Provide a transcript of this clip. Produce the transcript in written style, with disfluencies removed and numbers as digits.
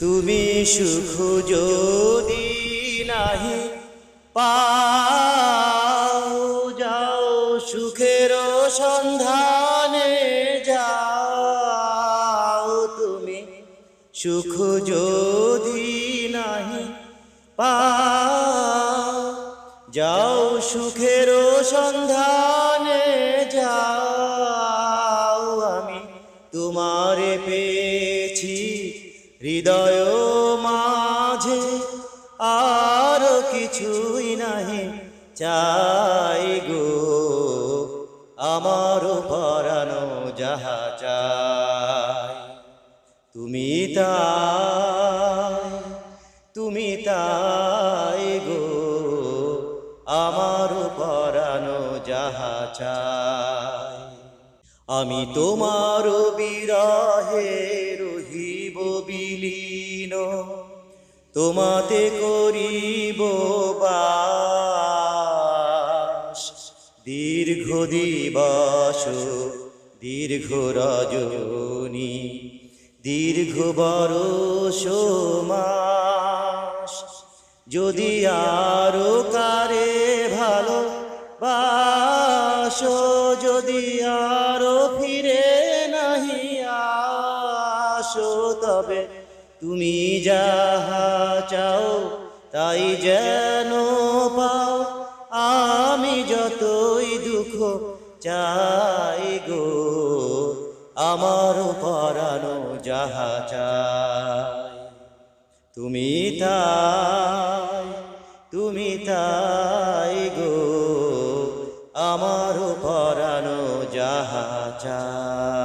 তুমি সুখ যদি নাহি পাও, যাও সুখের সন্ধানে যাও। তুমি সুখ যদি নাহি পাও, যাও সুখের সন্ধানে যাও। আমি তোমারে পেয়েছি হৃদয় মাঝে, আর কিছুই নাহি চাই গো। আমার পরানো যাহা চাই, তুমি তাই, তুমি তাই গো। আমার পরানো যাহা চাই। আমি তোমার বিরহে রহিব বিলীন, তোমাতে করিব বাস। দীর্ঘ দিবস দীর্ঘ রজনী, দীর্ঘ বরষ মাস। যদি আরো কারে ভালো বাসো, যদি আরো ফিরে নাহি আসো, তবে তুমি যাহা চাও তাই যেন পাও। আমি যতই দুঃখ চাই গো, আমার পরানো যাহা চাই, তুমি তাই, তুমি তাই গো। আমার পরানো যাহা চাই।